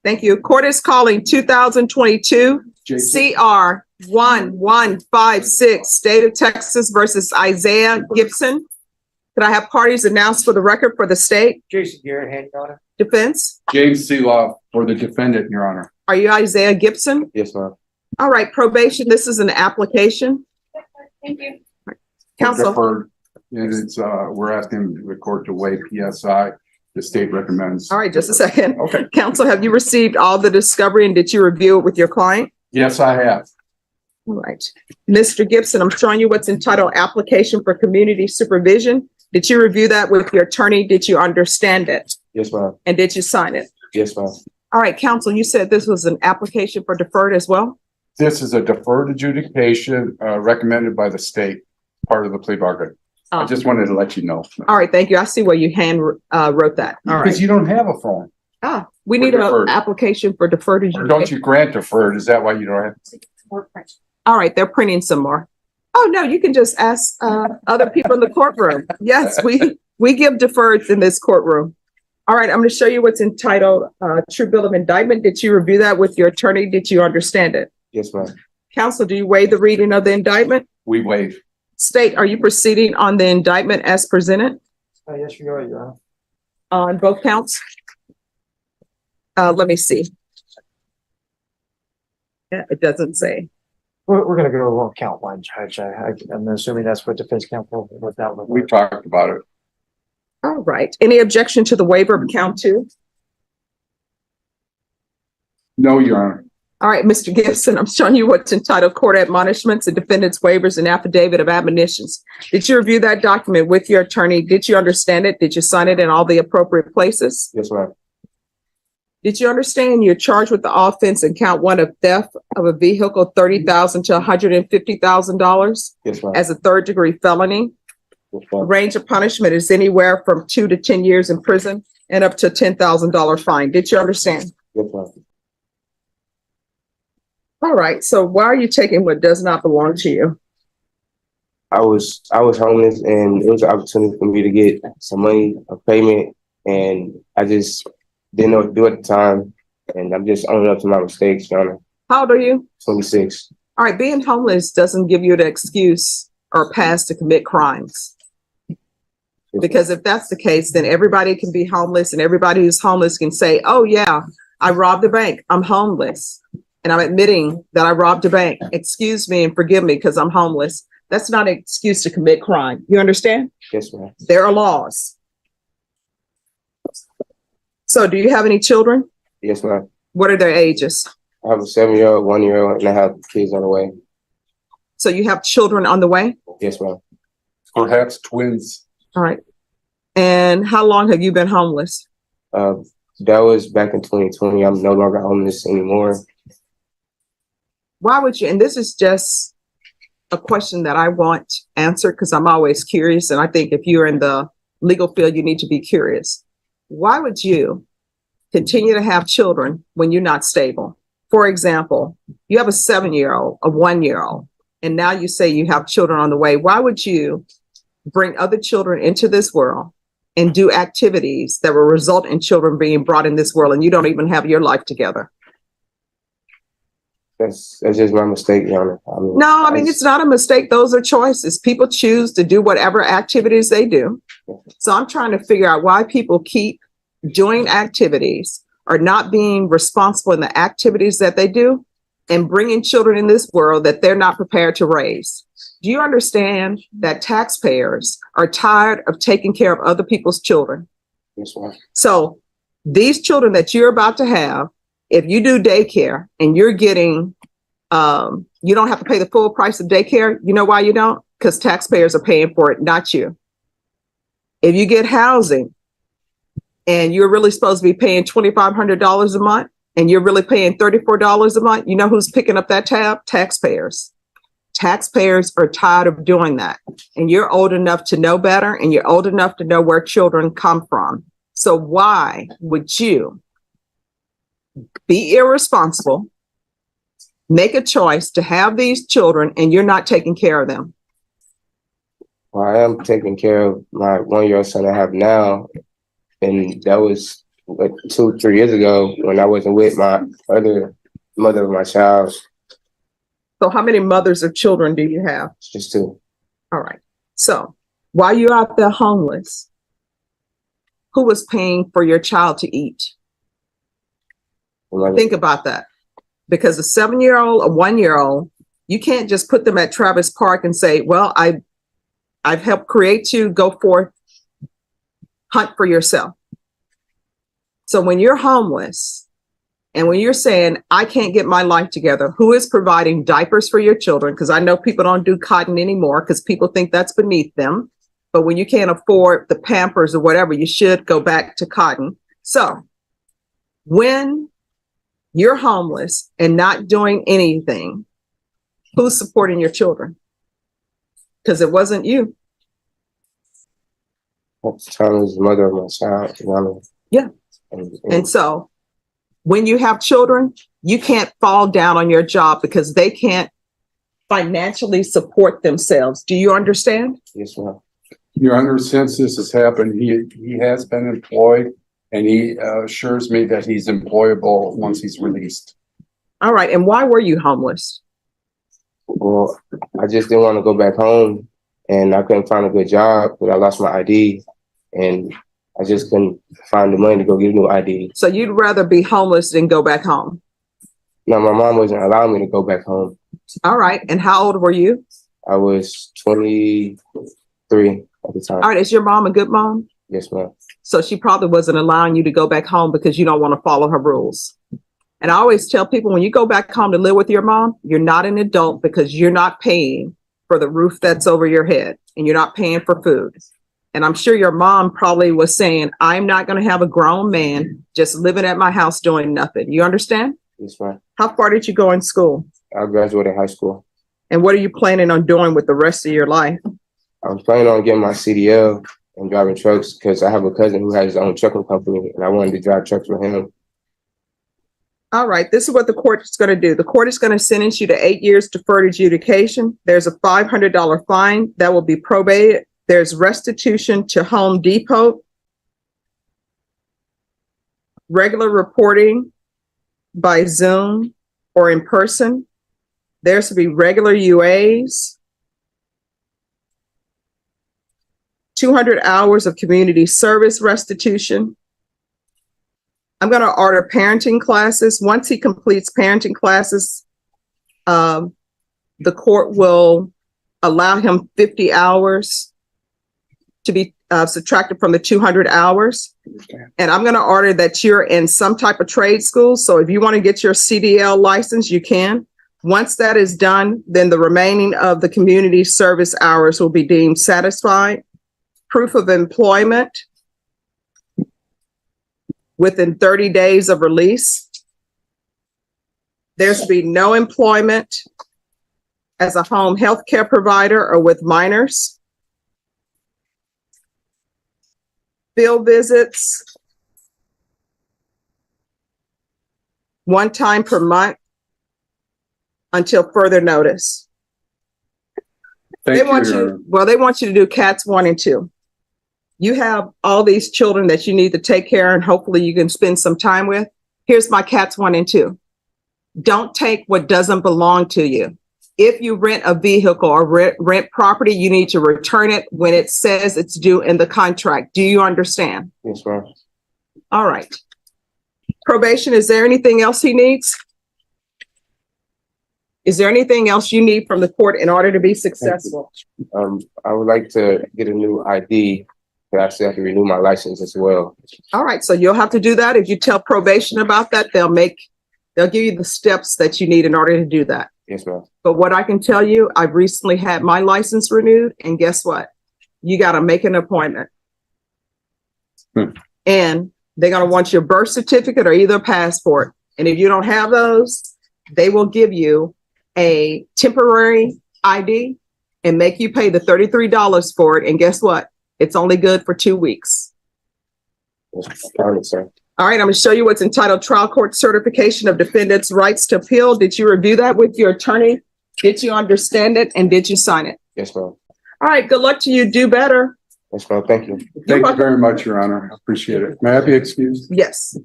thank you. Court is calling 2022 CR 1156, State of Texas versus Isaiah Gibson. Could I have parties announced for the record for the state? Jason Garrett, hand your honor. Defense? James Seeloff for the defendant, Your Honor. Are you Isaiah Gibson? Yes, ma'am. All right, probation, this is an application. Thank you. Counsel. Deferred. And it's, we're asking the court to waive PSI. The state recommends. All right, just a second. Okay. Counsel, have you received all the discovery and did you review it with your client? Yes, I have. All right. Mr. Gibson, I'm showing you what's entitled Application for Community Supervision. Did you review that with your attorney? Did you understand it? Yes, ma'am. And did you sign it? Yes, ma'am. All right, counsel, you said this was an application for deferred as well? This is a deferred adjudication recommended by the state, part of the plea bargain. I just wanted to let you know. All right, thank you. I see where you hand wrote that. All Because right. you don't have a phone. We need an deferred. application for deferred Or adjudication. don't you grant deferred? Is that why you don't have? All right, they're printing some more. Oh, no, you can just ask other people in the courtroom. Yes, we give deferreds in this courtroom. All right, I'm going to show you what's entitled True Bill of Indictment. Did you review that with your attorney? Did you understand it? Yes, ma'am. Counsel, do you waive the reading of the indictment? We waive. State, are you proceeding on the indictment as presented Yes, you are, your honor. on both counts? Let me see. Yeah, it doesn't say. We're gonna go to count one, Judge. I'm assuming that's what defense counsel was out with. We talked about it. All right. Any objection to the waiver of count two? No, Your Honor. All right, Mr. Gibson, I'm showing you what's entitled Court Admonishments and Defendant's Waivers and Affidavit of Admonitions. Did you review that document with your attorney? Did you understand it? Did you sign it in all the appropriate places? Yes, ma'am. Did you understand you're charged with the offense in count one of theft of a vehicle, $30,000 to $150,000 Yes, ma'am. as a third degree felony? Yes, The ma'am. range of punishment is anywhere from 2 to 10 years in prison and up to a $10,000 fine. Did you understand? Yes, ma'am. All right, so why are you taking what does not belong to you? I was homeless and it was an opportunity for me to get some money, a payment, and I just didn't know what to do at the time. And I'm just owning up to my mistakes, Your Honor. How old are you? 26. All right, being homeless doesn't give you the excuse or pass to commit crimes. Because if that's the case, then everybody can be homeless and everybody who's homeless can say, oh yeah, I robbed a bank, I'm homeless. And I'm admitting that I robbed a bank. Excuse me and forgive me because I'm homeless. That's not an excuse to commit crime. You understand? Yes, ma'am. There are laws. So do you have any children? Yes, ma'am. What are their ages? I have a 7-year-old, 1-year-old, and I have kids on the way. So you have children on the way? Yes, ma'am. Perhaps twins. All right. And how long have you been homeless? That was back in 2020. I'm no longer homeless anymore. Why would you, and this is just a question that I want answered because I'm always curious. And I think if you're in the legal field, you need to be curious. Why would you continue to have children when you're not stable? For example, you have a 7-year-old, a 1-year-old, and now you say you have children on the way. Why would you bring other children into this world and do activities that will result in children being brought in this world and you don't even have your life together? That's just my mistake, Your Honor. No, I mean, it's not a mistake. Those are choices. People choose to do whatever activities they do. So I'm trying to figure out why people keep doing activities or not being responsible in the activities that they do and bringing children in this world that they're not prepared to raise. Do you understand that taxpayers are tired of taking care of other people's children? Yes, ma'am. So these children that you're about to have, if you do daycare and you're getting, you don't have to pay the full price of daycare. You know why you don't? Because taxpayers are paying for it, not you. If you get housing and you're really supposed to be paying $2,500 a month and you're really paying $34 a month, you know who's picking up that tab? Taxpayers. Taxpayers are tired of doing that. And you're old enough to know better and you're old enough to know where children come from. So why would you be irresponsible, make a choice to have these children and you're not taking care of them? Well, I am taking care of my 1-year-old son I have now, and that was But 2, 3 years ago, when I wasn't with my other mother of my child, So how many mothers of children do you have? it's just 2. All right. So while you're out there homeless, who was paying for your child to eat? Think about that. Because a 7-year-old, a 1-year-old, you can't just put them at Travis Park and say, well, I've helped create you, go forth, hunt for yourself. So when you're homeless and when you're saying, I can't get my life together, who is providing diapers for your children? Because I know people don't do cotton anymore because people think that's beneath them. But when you can't afford the Pampers or whatever, you should go back to cotton. So when you're homeless and not doing anything, who's supporting your children? Because it wasn't you. At the time, it was the mother of my child. Yeah. And so when you have children, you can't fall down on your job because they can't financially support themselves. Do you understand? Yes, ma'am. Your Honor, since this has happened, he has been employed and he assures me that he's employable once he's released. All right. And why were you homeless? Well, I just didn't want to go back home, and I couldn't find a good job, but I lost my ID, and I just couldn't find the money to go get a new ID. So you'd rather be homeless than go back home? No, my mom wasn't allowing me to go back home. All right. And how old were you? I was 23 at the time. All right. Is your mom a good mom? Yes, ma'am. So she probably wasn't allowing you to go back home because you don't want to follow her rules. And I always tell people, when you go back home to live with your mom, you're not an adult because you're not paying for the roof that's over your head and you're not paying for food. And I'm sure your mom probably was saying, I'm not going to have a grown man just living at my house doing nothing. You understand? Yes, ma'am. How far did you go in school? I graduated high school. And what are you planning on doing with the rest of your life? I'm planning on getting my CDL and driving trucks because I have a cousin who has his own trucking company, and I wanted to drive trucks with him. All right, this is what the court is going to do. The court is going to sentence you to 8 years deferred adjudication. There's a $500 fine that will be probated. There's restitution to Home Depot, regular reporting by Zoom or in person. There's to be regular UAs, 200 hours of community service restitution. I'm going to order parenting classes. Once he completes parenting classes, the court will allow him 50 hours to be subtracted from the 200 hours. And I'm going to order that you're in some type of trade school. So if you want to get your CDL license, you can. Once that is done, then the remaining of the community service hours will be deemed satisfied. Proof of employment within 30 days of release. There's to be no employment as a home health care provider or with minors. Field visits, 1 time per month until further notice. They want you to do cats 1 and 2. You have all these children that you need to take care of, and hopefully you can spend some time with. Here's my cats 1 and 2. Don't take what doesn't belong to you. If you rent a vehicle or rent property, you need to return it when it says it's due in the contract. Do you understand? Yes, ma'am. All right. Probation, is there anything else he needs? Is there anything else you need from the court in order to be successful? I would like to get a new ID, but I still have to renew my license as well. All right, so you'll have to do that. If you tell probation about that, they'll give you the steps that you need in order to do that. Yes, ma'am. But what I can tell you, I've recently had my license renewed, and guess what? You got to make an appointment. And they're going to want your birth certificate or either passport. And if you don't have those, they will give you a temporary ID and make you pay the $33 for it. And guess what? It's only good for 2 weeks. All right, sir. All right, I'm going to show you what's entitled Trial Court Certification of Defendant's Rights to Appeal. Did you review that with your attorney? Did you understand it? And did you sign it? Yes, ma'am. All right, good luck to you. Do better. Yes, ma'am. Thank you. Thank you very much, Your Honor. I appreciate it. May I be excused? Yes.